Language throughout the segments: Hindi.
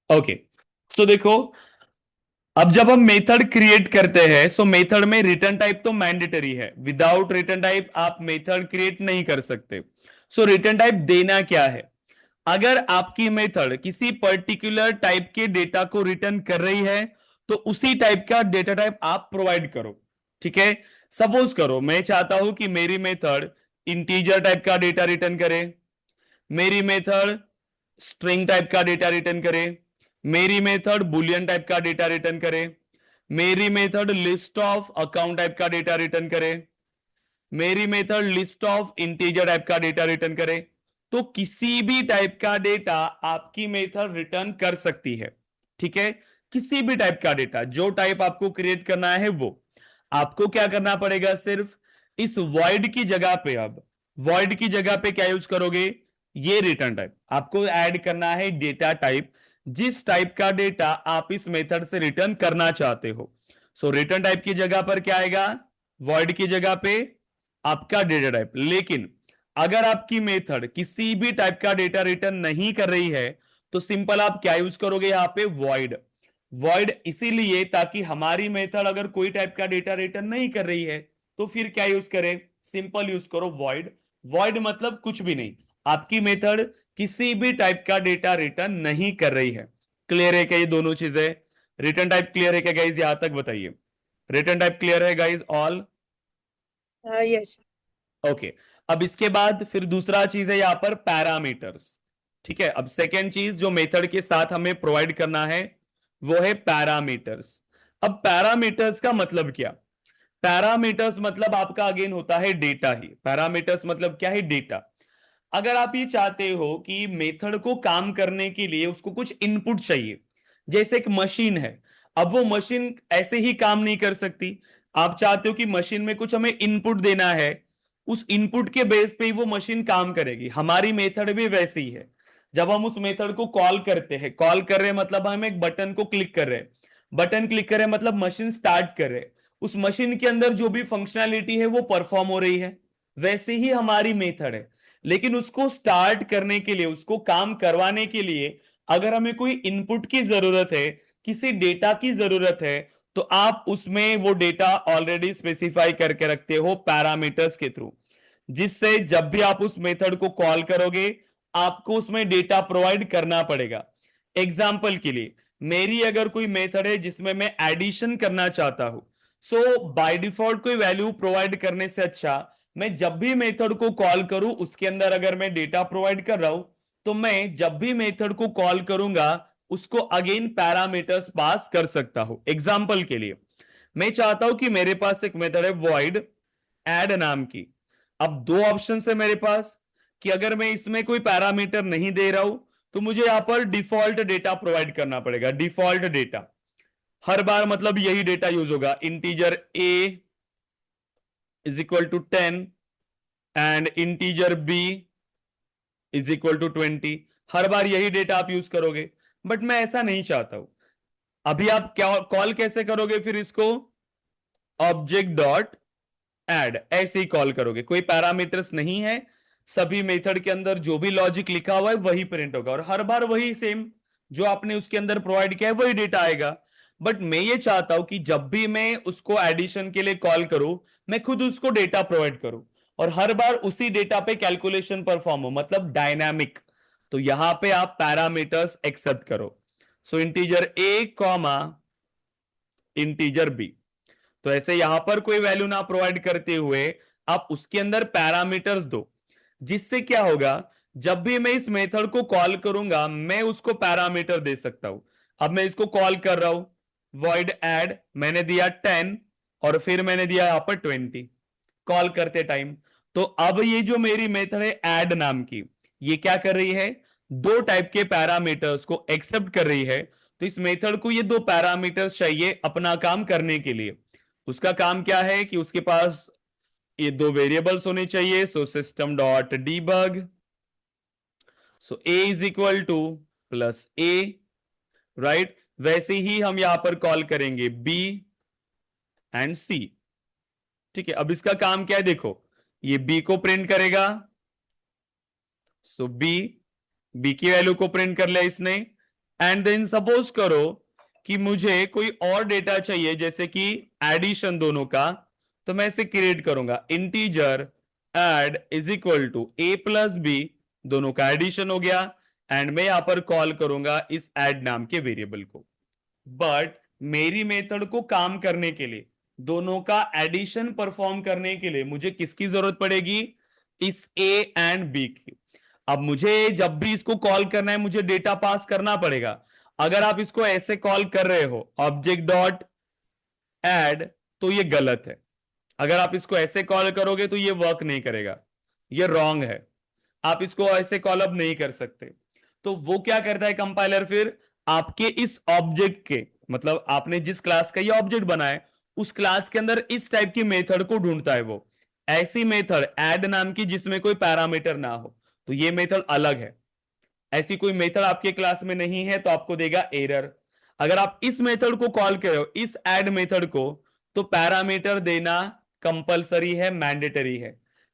ओके, तो देखो, अब जब हम मेथड क्रिएट करते हैं सो मेथड में रिटर्न टाइप तो मैंडेटरी है। विदाउट रिटर्न टाइप आप मेथड क्रिएट नहीं कर सकते। सो रिटर्न टाइप देना क्या है? अगर आपकी मेथड किसी पर्टिकुलर टाइप के डेटा को रिटर्न कर रही है तो उसी टाइप का डेटा टाइप आप प्रोवाइड करो। ठीक है, सपोज करो मैं चाहता हूं कि मेरी मेथड इंटीजर टाइप का डेटा रिटर्न करे, मेरी मेथड स्ट्रिंग टाइप का डेटा रिटर्न करे, मेरी मेथड बुलियन टाइप का डेटा रिटर्न करे, मेरी method list of account type का डेटा रिटर्न करे, मेरी method list of integer type का डेटा रिटर्न करे। तो किसी भी टाइप का डेटा आपकी मेथड रिटर्न कर सकती है। ठीक है, किसी भी टाइप का डेटा, जो टाइप आपको क्रिएट करना है वो आपको क्या करना पड़ेगा, सिर्फ इस वॉइड की जगह पे, अब वॉइड की जगह पे क्या यूज करोगे, ये रिटर्न टाइप आपको ऐड करना है, डेटा टाइप जिस टाइप का डेटा आप इस मेथड से रिटर्न करना चाहते हो। सो रिटर्न टाइप की जगह पर क्या आएगा, वॉइड की जगह पे आपका डेटा टाइप। लेकिन अगर आपकी मेथड किसी भी टाइप का डेटा रिटर्न नहीं कर रही है तो सिंपल आप क्या यूज करोगे, यहां पे वॉइड। वॉइड इसीलिए ताकि हमारी मेथड अगर कोई टाइप का डेटा रिटर्न नहीं कर रही है तो फिर क्या यूज करें, सिंपल यूज करो वॉइड। वॉइड मतलब कुछ भी नहीं, आपकी मेथड किसी भी टाइप का डेटा रिटर्न नहीं कर रही है। क्लियर है क्या ये दोनों चीजें? रिटर्न टाइप क्लियर है क्या गाइज, यहां तक बताइए। रिटर्न टाइप क्लियर है गाइज ऑल? यस। ओके, अब इसके बाद फिर दूसरा चीज है यहां पर पैरामीटर्स। ठीक है, अब सेकेंड चीज जो मेथड के साथ हमें प्रोवाइड करना है वो है पैरामीटर्स। अब पैरामीटर्स का मतलब क्या? पैरामीटर्स मतलब आपका अगेन होता है डेटा ही। पैरामीटर्स मतलब क्या है, डेटा। अगर आप ये चाहते हो कि मेथड को काम करने के लिए उसको कुछ इनपुट चाहिए, जैसे एक मशीन है, अब वो मशीन ऐसे ही काम नहीं कर सकती। आप चाहते हो कि मशीन में कुछ हमें इनपुट देना है, उस इनपुट के बेस पे ही वो मशीन काम करेगी। हमारी मेथड भी वैसे ही है। जब हम उस मेथड को कॉल करते हैं, कॉल कर रहे हैं मतलब हम एक बटन को क्लिक कर रहे हैं, बटन क्लिक कर रहे हैं मतलब मशीन स्टार्ट कर रहे हैं, उस मशीन के अंदर जो भी फंक्शनैलिटी है वो परफॉर्म हो रही है। वैसे ही हमारी मेथड है, लेकिन उसको स्टार्ट करने के लिए, उसको काम करवाने के लिए अगर हमें कोई इनपुट की जरूरत है, किसी डेटा की जरूरत है, तो आप उसमें वो डेटा ऑलरेडी स्पेसिफाई करके रखते हो पैरामीटर्स के थ्रू, जिससे जब भी आप उस मेथड को कॉल करोगे आपको उसमें डेटा प्रोवाइड करना पड़ेगा। एग्जाम्पल के लिए, मेरी अगर कोई मेथड है जिसमें मैं एडिशन करना चाहता हूं, सो बाय डिफॉल्ट कोई वैल्यू प्रोवाइड करने से अच्छा मैं जब भी मेथड को कॉल करूं उसके अंदर अगर मैं डेटा प्रोवाइड कर रहा हूं तो मैं जब भी मेथड को कॉल करूंगा उसको अगेन पैरामीटर्स पास कर सकता हूं। एग्जाम्पल के लिए, मैं चाहता हूं कि मेरे पास एक मेथड है वॉइड एड नाम की। अब दो ऑप्शन है मेरे पास कि अगर मैं इसमें कोई पैरामीटर नहीं दे रहा हूं तो मुझे यहां पर डिफॉल्ट डेटा प्रोवाइड करना पड़ेगा। डिफॉल्ट डेटा हर बार मतलब यही डेटा यूज होगा, integer A is equal to 10 and integer B is equal to 20। हर बार यही डेटा आप यूज करोगे, बट मैं ऐसा नहीं चाहता हूं। अभी आप क्या कॉल कैसे करोगे फिर इसको, ऑब्जेक्ट डॉट एड ऐसे ही कॉल करोगे, कोई पैरामीटर्स नहीं है, सभी मेथड के अंदर जो भी लॉजिक लिखा हुआ है वही प्रिंट होगा और हर बार वही सेम जो आपने उसके अंदर प्रोवाइड किया है वही डेटा आएगा। बट मैं ये चाहता हूं कि जब भी मैं उसको एडिशन के लिए कॉल करूं मैं खुद उसको डेटा प्रोवाइड करूं और हर बार उसी डेटा पे कैलकुलेशन परफॉर्म हो, मतलब डायनामिक। तो यहां पे आप पैरामीटर्स एक्सेप्ट करो। सो integer A comma integer B, तो ऐसे यहां पर कोई वैल्यू ना प्रोवाइड करते हुए आप उसके अंदर पैरामीटर्स दो, जिससे क्या होगा, जब भी मैं इस मेथड को कॉल करूंगा मैं उसको पैरामीटर दे सकता हूं। अब मैं इसको कॉल कर रहा हूं, वॉइड एड मैंने दिया 10 और फिर मैंने दिया यहां पर 20 कॉल करते टाइम। तो अब ये जो मेरी मेथड है ऐड नाम की, ये क्या कर रही है, दो टाइप के पैरामीटर्स को एक्सेप्ट कर रही है। तो इस मेथड को ये दो पैरामीटर्स चाहिए अपना काम करने के लिए। उसका काम क्या है कि उसके पास ये दो वेरिएबल्स होने चाहिए। सो system dot debug, so A is equal to plus A, right. वैसे ही हम यहां पर कॉल करेंगे बी एंड सी। ठीक है, अब इसका काम क्या है देखो, ये बी को प्रिंट करेगा, सो बी, बी की वैल्यू को प्रिंट कर लिया इसने, एंड देन सपोज करो कि मुझे कोई और डेटा चाहिए जैसे कि एडिशन दोनों का, तो मैं इसे क्रिएट करूंगा integer add is equal to A plus B, दोनों का एडिशन हो गया, एंड मैं यहां पर कॉल करूंगा इस ऐड नाम के वेरिएबल को। बट मेरी मेथड को काम करने के लिए, दोनों का एडिशन परफॉर्म करने के लिए मुझे किसकी जरूरत पड़ेगी, इस ए एंड बी की। अब मुझे जब भी इसको कॉल करना है मुझे डेटा पास करना पड़ेगा। अगर आप इसको ऐसे कॉल कर रहे हो ऑब्जेक्ट डॉट एड, तो ये गलत है। अगर आप इसको ऐसे कॉल करोगे तो ये वर्क नहीं करेगा, ये रॉन्ग है। आप इसको ऐसे कॉल अप नहीं कर सकते। तो वो क्या करता है कंपाइलर, फिर आपके इस ऑब्जेक्ट के, मतलब आपने जिस क्लास का ये ऑब्जेक्ट बनाया उस क्लास के अंदर इस टाइप की मेथड को ढूंढता है वो, ऐसी मेथड ऐड नाम की जिसमें कोई पैरामीटर ना हो। तो ये मेथड अलग है। ऐसी कोई मेथड आपके क्लास में नहीं है तो आपको देगा एरर। अगर आप इस मेथड को कॉल कर रहे हो, इस ऐड मेथड को, तो पैरामीटर देना कंपलसरी है, मैंडेटरी है,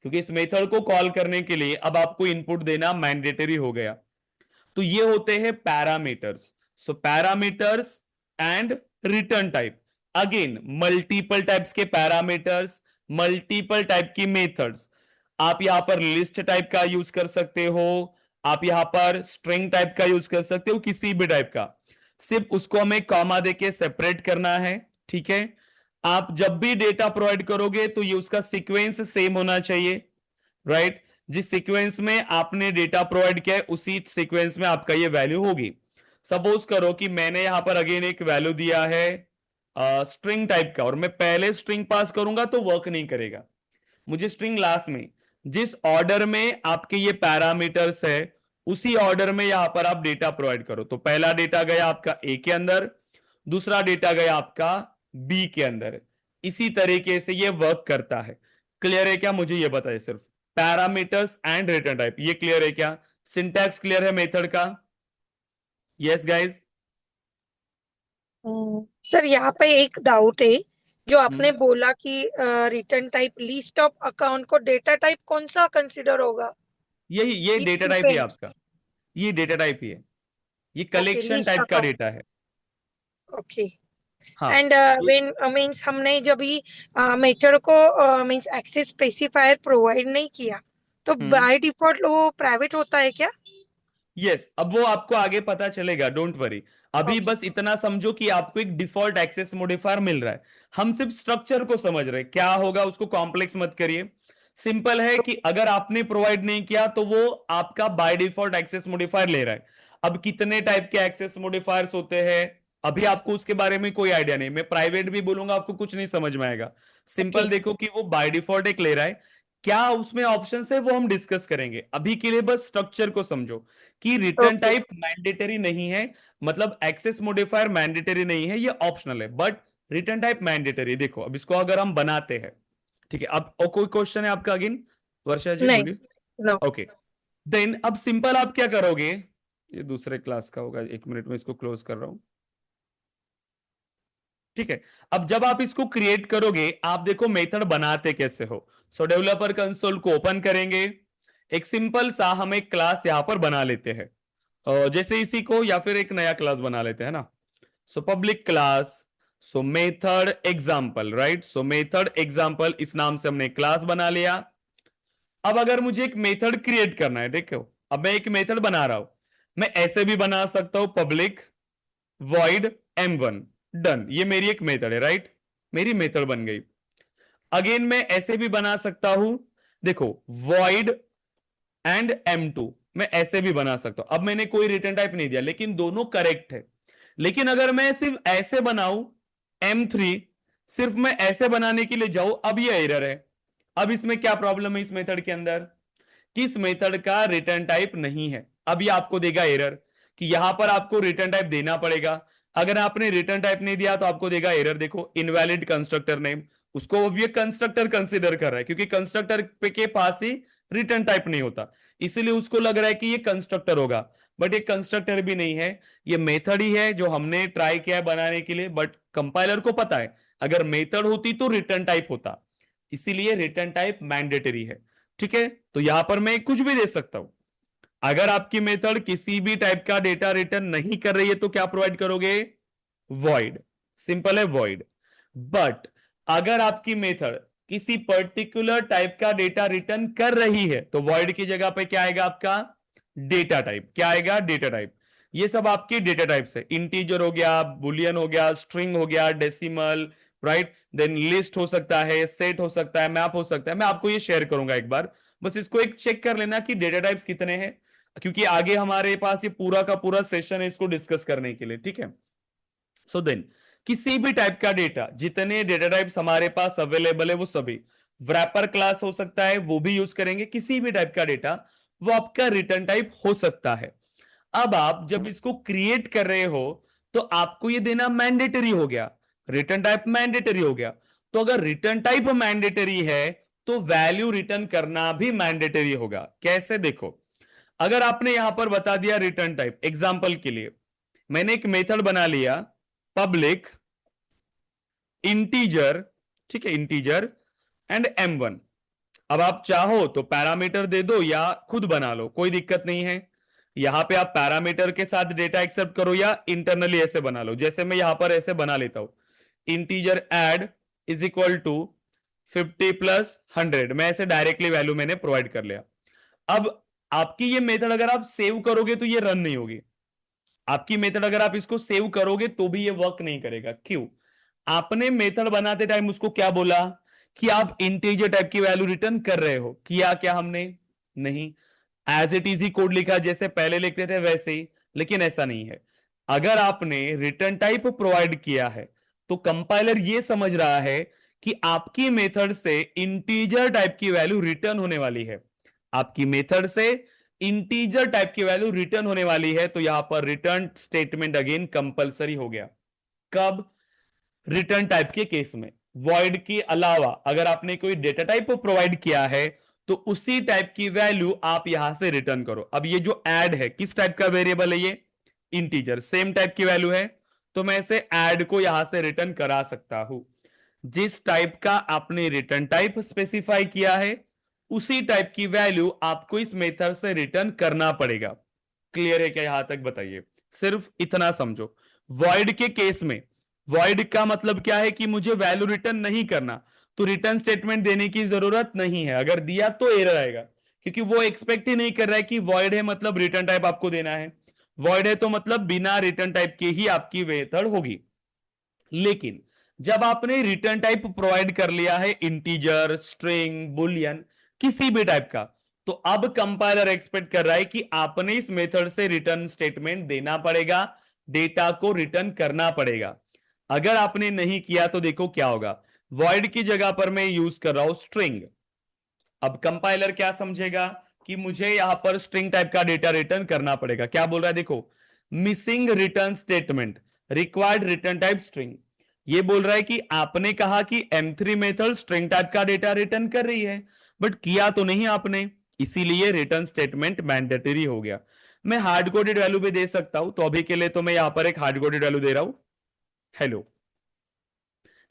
क्योंकि इस मेथड को कॉल करने के लिए अब आपको इनपुट देना मैंडेटरी हो गया। तो ये होते हैं parameters. So parameters and return type, again multiple types के पैरामीटर्स, मल्टीपल टाइप की मेथड्स। आप यहां पर लिस्ट टाइप का यूज कर सकते हो, आप यहां पर स्ट्रिंग टाइप का यूज कर सकते हो, किसी भी टाइप का, सिर्फ उसको हमें कॉमा देके सेपरेट करना है। ठीक है, आप जब भी डेटा प्रोवाइड करोगे तो ये उसका सीक्वेंस सेम होना चाहिए, राइट। जिस सीक्वेंस में आपने डेटा प्रोवाइड किया है उसी सीक्वेंस में आपका ये वैल्यू होगी। सपोज करो कि मैंने यहां पर अगेन एक वैल्यू दिया है स्ट्रिंग टाइप का, और मैं पहले स्ट्रिंग पास करूंगा तो वर्क नहीं करेगा। मुझे स्ट्रिंग लास्ट में, जिस ऑर्डर में आपके ये पैरामीटर्स है उसी ऑर्डर में यहां पर आप डेटा प्रोवाइड करो। तो पहला डेटा गया आपका ए के अंदर, दूसरा डेटा गया आपका बी के अंदर। इसी तरीके से ये वर्क करता है। क्लियर है क्या, मुझे ये बताइए सिर्फ, पैरामीटर्स एंड रिटर्न टाइप, ये क्लियर है क्या, सिंटैक्स क्लियर है मेथड का? Yes guys. सर यहाँ पे एक डाउट है। जो आपने हम्म, बोला कि return type list of account को डेटा टाइप कौन सा कंसिडर होगा? यही ये ये डेटा टाइप ही है डिपेंड्स। आपका, ये डेटा टाइप ही है, ये ओके, कलेक्शन लिस्ट टाइप का अकाउंट। डेटा है। ओके। हाँ, एंड ये व्हेन मींस हमने जब भी मेथड को मींस एक्सेस स्पेसिफायर प्रोवाइड नहीं किया तो हम्म, बाय डिफॉल्ट वो प्राइवेट होता है क्या? यस, अब वो आपको आगे पता चलेगा, डोंट वरी। अभी ओके। बस इतना समझो कि आपको एक डिफॉल्ट एक्सेस मॉडिफायर मिल रहा है। हम सिर्फ स्ट्रक्चर को समझ रहे हैं, क्या होगा उसको कॉम्प्लेक्स मत करिए। सिंपल है कि अगर आपने प्रोवाइड नहीं किया तो वो आपका बाय डिफॉल्ट एक्सेस मॉडिफायर ले रहा है। अब कितने टाइप के एक्सेस मॉडिफायर्स होते हैं अभी आपको उसके बारे में कोई आइडिया नहीं, मैं प्राइवेट भी बोलूंगा आपको कुछ नहीं समझ में आएगा। ओके। सिंपल देखो कि वो बाय डिफॉल्ट एक ले रहा है, क्या उसमें ऑप्शंस है वो हम डिस्कस करेंगे। अभी के लिए बस स्ट्रक्चर को समझो कि रिटर्न ओके। टाइप मैंडेटरी नहीं है, मतलब एक्सेस मॉडिफायर मैंडेटरी नहीं है, ये ऑप्शनल है, बट रिटर्न टाइप मैंडेटरी। देखो अब इसको अगर हम बनाते हैं, ठीक है, अब और कोई क्वेश्चन है आपका अगेन, वर्षा जी नहीं। बोलिए। नो। ओके, देन अब सिंपल आप क्या करोगे, ये दूसरे क्लास का होगा, एक मिनट में इसको क्लोज कर रहा हूं। ठीक है, अब जब आप इसको क्रिएट करोगे आप देखो मेथड बनाते कैसे हो। सो डेवलपर कंसोल को ओपन करेंगे, एक सिंपल सा हम एक क्लास यहां पर बना लेते हैं, जैसे इसी को, या फिर एक नया क्लास बना लेते हैं ना। सो पब्लिक क्लास, सो मेथड एग्जाम्पल, राइट। सो मेथड एग्जाम्पल इस नाम से हमने क्लास बना लिया। अब अगर मुझे एक मेथड क्रिएट करना है, देखो अब मैं एक मेथड बना रहा हूं, मैं ऐसे भी बना सकता हूं, पब्लिक वॉइड m1, डन, ये मेरी एक मेथड है, राइट, मेरी मेथड बन गई। अगेन मैं ऐसे भी बना सकता हूं, देखो वॉइड एंड m2, मैं ऐसे भी बना सकता हूं। अब मैंने कोई रिटर्न टाइप नहीं दिया लेकिन दोनों करेक्ट है। लेकिन अगर मैं सिर्फ ऐसे बनाऊं m3, सिर्फ मैं ऐसे बनाने के लिए जाऊं, अब ये एरर है। अब इसमें क्या प्रॉब्लम है इस मेथड के अंदर, किस मेथड का रिटर्न टाइप नहीं है। अब ये आपको देगा एरर कि यहां पर आपको रिटर्न टाइप देना पड़ेगा। अगर आपने रिटर्न टाइप नहीं दिया तो आपको देगा एरर, देखो इनवैलिड कंस्ट्रक्टर नेम, उसको अब ये कंस्ट्रक्टर कंसीडर कर रहा है क्योंकि कंस्ट्रक्टर के पास ही रिटर्न टाइप नहीं होता, इसीलिए उसको लग रहा है कि ये कंस्ट्रक्टर होगा, बट ये कंस्ट्रक्टर भी नहीं है, ये मेथड ही है जो हमने ट्राई किया है बनाने के लिए। बट कंपाइलर को पता है अगर मेथड होती तो रिटर्न टाइप होता, इसीलिए रिटर्न टाइप मैंडेटरी है। ठीक है, तो यहां पर मैं कुछ भी दे सकता हूं। अगर आपकी मेथड किसी भी टाइप का डेटा रिटर्न नहीं कर रही है तो क्या प्रोवाइड करोगे? वॉइड। सिंपल है, वॉइड। बट अगर आपकी मेथड किसी पर्टिकुलर टाइप का डेटा रिटर्न कर रही है तो वॉइड की जगह पे क्या आएगा आपका? Data type. क्या आएगा? Data type. ये सब आपकी डेटा टाइप्स है। इंटीजर हो गया, बुलियन हो गया, स्ट्रिंग हो गया, डेसिमल, राइट, देन लिस्ट हो सकता है, सेट हो सकता है, मैप हो सकता है। मैं आपको ये शेयर करूंगा एक बार, बस इसको एक चेक कर लेना कि डेटा टाइप्स कितने हैं, क्योंकि आगे हमारे पास ये पूरा का पूरा सेशन है इसको डिस्कस करने के लिए, ठीक है। सो देन किसी भी टाइप का डेटा, जितने डेटा टाइप्स हमारे पास अवेलेबल है वो सभी, wrapper क्लास हो सकता है वो भी यूज करेंगे। किसी भी टाइप का डेटा वो आपका रिटर्न टाइप हो सकता है। अब आप जब इसको क्रिएट कर रहे हो तो आपको ये देना मैंडेटरी हो गया, रिटर्न टाइप मैंडेटरी हो गया। तो अगर रिटर्न टाइप मैंडेटरी है तो वैल्यू रिटर्न करना भी मैंडेटरी होगा। कैसे? देखो, अगर आपने यहां पर बता दिया रिटर्न टाइप, एग्जांपल के लिए मैंने एक मेथड बना लिया पब्लिक इंटीजर, ठीक है, इंटीजर एंड m1। अब आप चाहो तो पैरामीटर दे दो या खुद बना लो, कोई दिक्कत नहीं है। यहां पे आप पैरामीटर के साथ डेटा एक्सेप्ट करो या इंटरनली ऐसे बना लो, जैसे मैं यहां पर ऐसे बना लेता हूं, integer add is equal to 50 plus 100। मैं ऐसे डायरेक्टली वैल्यू मैंने प्रोवाइड कर लिया। अब आपकी ये मेथड अगर आप सेव करोगे तो ये रन नहीं होगी। आपकी मेथड अगर आप इसको सेव करोगे तो भी ये वर्क नहीं करेगा। क्यों? आपने मेथड बनाते टाइम उसको क्या बोला कि आप इंटीजर टाइप की वैल्यू रिटर्न कर रहे हो। किया क्या हमने? नहीं। एज इट इज ही कोड लिखा, जैसे पहले लिखते थे वैसे ही, लेकिन ऐसा नहीं है। अगर आपने रिटर्न टाइप प्रोवाइड किया है तो कंपाइलर ये समझ रहा है कि आपकी मेथड से इंटीजर टाइप की वैल्यू रिटर्न होने वाली है। आपकी मेथड से इंटीजर टाइप की वैल्यू रिटर्न होने वाली है, तो यहां पर रिटर्न स्टेटमेंट अगेन कंपलसरी हो गया। कब? रिटर्न टाइप के केस में। वॉइड के अलावा अगर आपने कोई डेटा टाइप प्रोवाइड किया है तो उसी टाइप की वैल्यू आप यहां से रिटर्न करो। अब ये जो ऐड है किस टाइप का वेरिएबल है? ये इंटीजर, सेम टाइप की वैल्यू है, तो मैं इसे ऐड को यहां से रिटर्न करा सकता हूं। जिस टाइप का आपने रिटर्न टाइप स्पेसिफाई किया है उसी टाइप की वैल्यू आपको इस मेथड से रिटर्न करना पड़ेगा। क्लियर है क्या यहां तक? बताइए, सिर्फ इतना समझो। वॉइड के केस में, वॉइड का मतलब क्या है कि मुझे वैल्यू रिटर्न नहीं करना, तो रिटर्न स्टेटमेंट देने की जरूरत नहीं है। अगर दिया तो एरर आएगा, क्योंकि वो एक्सपेक्ट ही नहीं कर रहा है कि वॉइड है मतलब रिटर्न टाइप आपको देना है। वॉइड है तो मतलब बिना रिटर्न टाइप के ही आपकी मेथड होगी। लेकिन जब आपने रिटर्न टाइप प्रोवाइड कर लिया है इंटीजर, स्ट्रिंग, बुलियन, किसी भी टाइप का, तो अब कंपाइलर एक्सपेक्ट कर रहा है कि आपने इस मेथड से रिटर्न स्टेटमेंट देना पड़ेगा, डेटा को रिटर्न करना पड़ेगा। अगर आपने नहीं किया तो देखो क्या होगा। वॉइड की जगह पर मैं यूज कर रहा हूं स्ट्रिंग। अब कंपाइलर क्या समझेगा कि मुझे यहां पर स्ट्रिंग टाइप का डेटा रिटर्न करना पड़ेगा। क्या बोल रहा है? देखो, missing return statement, required return type string. ये बोल रहा है कि आपने कहा कि M3 मेथड स्ट्रिंग टाइप का डेटा रिटर्न कर रही है, बट किया तो नहीं आपने, इसीलिए रिटर्न स्टेटमेंट मैंडेटरी हो गया। मैं हार्ड कोडेड वैल्यू भी दे सकता हूं, तो अभी के लिए तो मैं यहां पर एक हार्ड कोडेड वैल्यू दे रहा हूं, हेलो।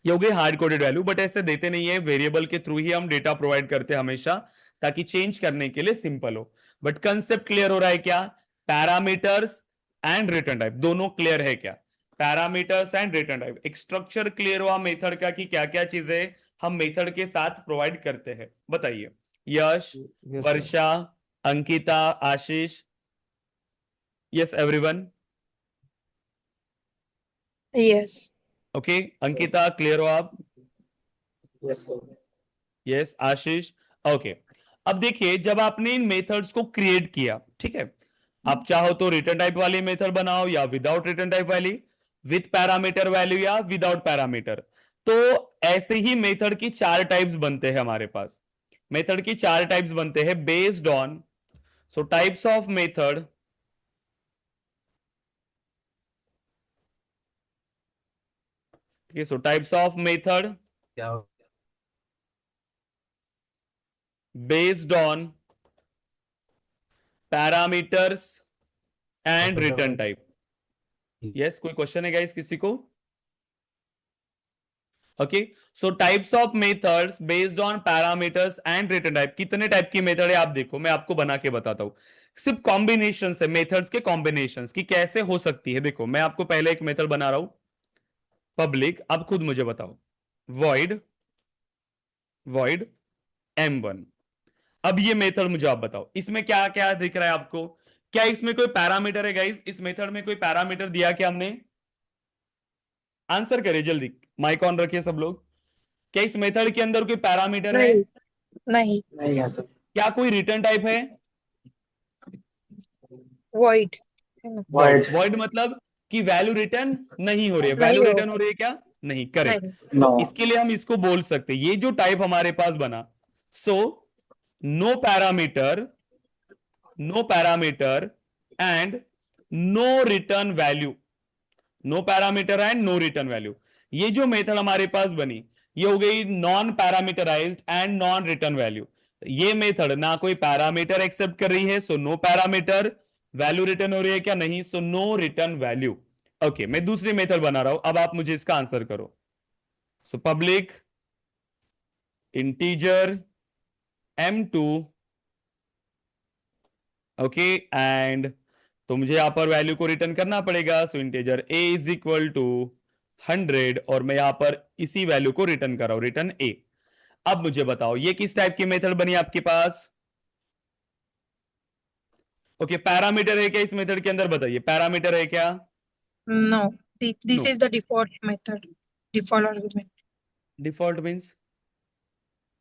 ये हो गई हार्ड कोडेड वैल्यू, बट ऐसे देते नहीं है, वेरिएबल के थ्रू ही हम डेटा प्रोवाइड करते हैं हमेशा, ताकि चेंज करने के लिए सिंपल हो। बट कंसेप्ट क्लियर हो रहा है क्या? पैरामीटर्स एंड रिटर्न टाइप दोनों क्लियर है क्या? पैरामीटर्स एंड रिटर्न टाइप, एक स्ट्रक्चर क्लियर हुआ मेथड का कि क्या क्या चीजें हम मेथड के साथ प्रोवाइड करते हैं। बताइए, Yash, yes sir. Varsha, Ankita, Ashish, yes everyone? Yes. Okay, Ankita clear हो आप? Yes sir. Yes Ashish? Okay. अब देखिए, जब आपने इन मेथड्स को क्रिएट किया, ठीक है, आप चाहो तो रिटर्न टाइप वाली मेथड बनाओ या विदाउट रिटर्न टाइप वाली, विथ पैरामीटर वैल्यू या विदाउट पैरामीटर। तो ऐसे ही मेथड की चार टाइप्स बनते हैं हमारे पास। मेथड की चार टाइप्स बनते हैं based on, so types of method, ठीक है, सो टाइप्स ऑफ मेथड क्या based on parameters and return type. Yes, कोई क्वेश्चन है गाइस किसी को? Okay, so types of methods based on parameters and return type. कितने टाइप की मेथड है आप देखो, मैं आपको बना के बताता हूं। सिर्फ कॉम्बिनेशन है, मेथड्स के कॉम्बिनेशंस की कैसे हो सकती है। देखो मैं आपको पहले एक मेथड बना रहा हूं पब्लिक, अब खुद मुझे बताओ वॉइड वॉइड m1। अब ये मेथड मुझे आप बताओ इसमें क्या क्या दिख रहा है आपको। क्या इसमें कोई पैरामीटर है गाइस, इस मेथड में कोई पैरामीटर दिया क्या हमने? आंसर करिए जल्दी, माइक ऑन रखिए सब लोग। क्या इस मेथड के अंदर कोई पैरामीटर है? नहीं नहीं। नहीं है सर। क्या कोई रिटर्न टाइप है? वॉइड है ना? वॉइड। वाइड वॉइड मतलब कि वैल्यू रिटर्न नहीं हो रही है, वैल्यू नहीं हो रिटर्न हो रही है क्या? नहीं, करेक्ट। नहीं। नो। तो इसके लिए हम इसको बोल सकते हैं, ये जो टाइप हमारे पास बना, so no parameter, no parameter and no return value, no parameter and no return value. ये जो मेथड हमारे पास बनी, ये हो गई non parameterized and non return value. ये मेथड ना कोई पैरामीटर एक्सेप्ट कर रही है, so no parameter, value return हो रही है क्या? नहीं, so no return value. Okay, मैं दूसरी मेथड बना रहा हूं, अब आप मुझे इसका आंसर करो। So public integer m2, okay, and तो मुझे यहां पर वैल्यू को रिटर्न करना पड़ेगा, so integer a is equal to 100 और मैं यहां पर इसी वैल्यू को रिटर्न कर रहा हूं, रिटर्न a। अब मुझे बताओ ये किस टाइप की मेथड बनी आपके पास? ओके, पैरामीटर है क्या इस मेथड के अंदर? बताइए पैरामीटर है क्या? No, this no. Is the default method, default argument default means?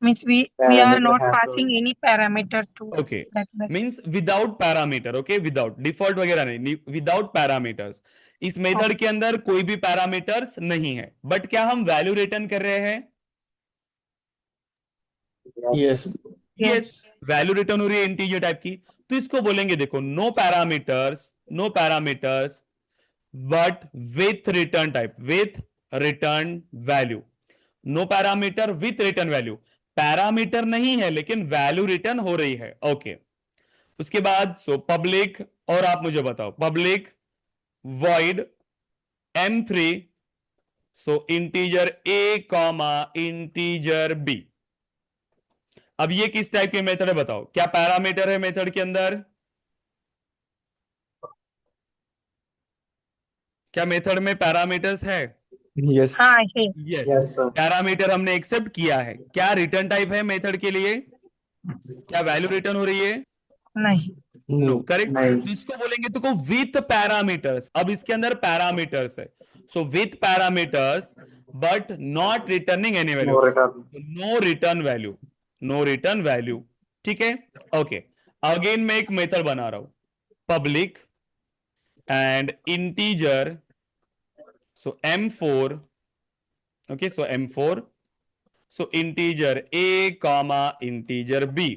means we are parameter not है तो passing any parameter to okay, that method. Means without parameter, okay, without default वगैरह नहीं, विदाउट पैरामीटर्स। इस मेथड के अंदर कोई भी पैरामीटर्स नहीं है, बट क्या हम वैल्यू रिटर्न कर रहे हैं? यस। यस, वैल्यू रिटर्न हो रही है इंटीजर टाइप की। तो इसको बोलेंगे देखो no parameters, no parameters but with return type, with return value. No parameter with return value, parameter नहीं है लेकिन वैल्यू रिटर्न हो रही है। ओके, उसके बाद सो पब्लिक, और आप मुझे बताओ public void m3, so integer a comma integer b। अब ये किस टाइप के मेथड है बताओ, क्या पैरामीटर है मेथड के अंदर? क्या मेथड में पैरामीटर्स है? यस हाँ है। Yes, yes sir. पैरामीटर हमने एक्सेप्ट किया है। क्या रिटर्न टाइप है मेथड के लिए? क्या वैल्यू रिटर्न हो रही है? नहीं। No, no correct. नहीं। तो इसको बोलेंगे तो को विथ पैरामीटर्स। अब इसके अंदर पैरामीटर्स है, so with parameters but not returning any value, no return. No return value, no return value. ठीक है, ओके। अगेन मैं एक मेथड बना रहा हूं public and integer, so m4, okay, so m4, so integer a comma integer b,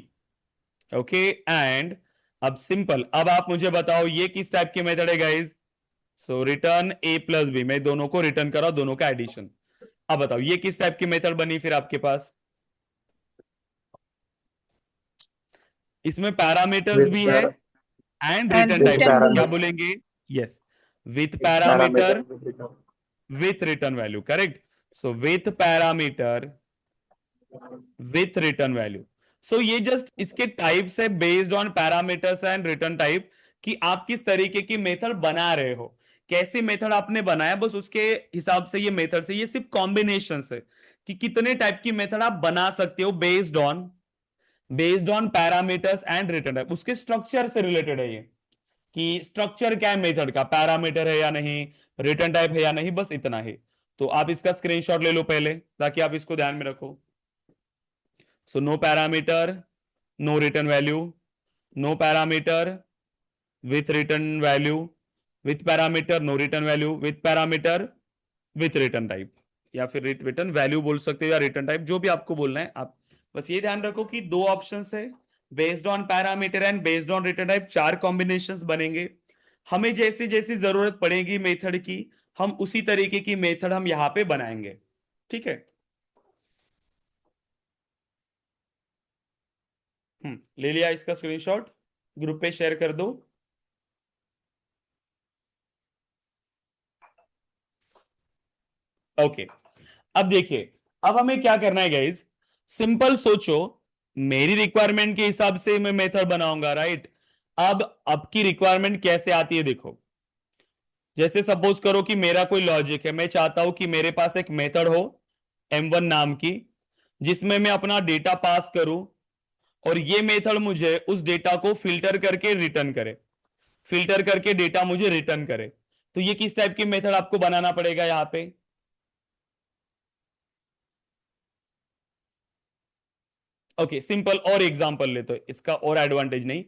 okay, and अब सिंपल, अब आप मुझे बताओ ये किस टाइप की मेथड है guys? So return a plus B, मैं दोनों को रिटर्न कर रहा हूं, दोनों का एडिशन। अब बताओ ये किस टाइप की मेथड बनी फिर आपके पास? इसमें पैरामीटर्स विथ भी है and And return type, return क्या value. बोलेंगे? Yes, with parameter parameter with return value, correct. So with parameter with return value. So ये जस्ट इसके टाइप्स है based on parameters and return type, कि आप किस तरीके की मेथड बना रहे हो, कैसी मेथड आपने बनाया, बस उसके हिसाब से ये मेथड से, ये सिर्फ कॉम्बिनेशन है कि कितने टाइप की मेथड आप बना सकते हो based on parameters and return type. उसके स्ट्रक्चर से रिलेटेड है ये, कि स्ट्रक्चर क्या है मेथड का, पैरामीटर है या नहीं, रिटर्न टाइप है या नहीं, बस इतना ही। तो आप इसका स्क्रीनशॉट ले लो पहले, ताकि आप इसको ध्यान में रखो। So no parameter, no return value, no parameter with return value, with parameter no return value, with parameter with return type, या फिर रिटर्न वैल्यू बोल सकते हो या रिटर्न टाइप, जो भी आपको बोलना है। आप बस ये ध्यान रखो कि दो ऑप्शंस है, based on parameter and based on return type, चार कॉम्बिनेशंस बनेंगे। हमें जैसी जैसी जरूरत पड़ेगी मेथड की, हम उसी तरीके की मेथड हम यहां पे बनाएंगे। ठीक है, ले लिया इसका स्क्रीनशॉट, ग्रुप पे शेयर कर दो। ओके, अब देखिए, अब हमें क्या करना है गाइज, सिंपल सोचो, मेरी रिक्वायरमेंट के हिसाब से मैं मेथड बनाऊंगा, राइट। अब आपकी रिक्वायरमेंट कैसे आती है देखो, जैसे सपोज करो कि मेरा कोई लॉजिक है, मैं चाहता हूं कि मेरे पास एक मेथड हो m1 नाम की, जिसमें मैं अपना डेटा पास करूं और ये मेथड मुझे उस डेटा को फिल्टर करके रिटर्न करे, फिल्टर करके डेटा मुझे रिटर्न करे। तो ये किस टाइप की मेथड आपको बनाना पड़ेगा यहां पे? ओके सिंपल और एग्जांपल ले, तो इसका और एडवांटेज नहीं,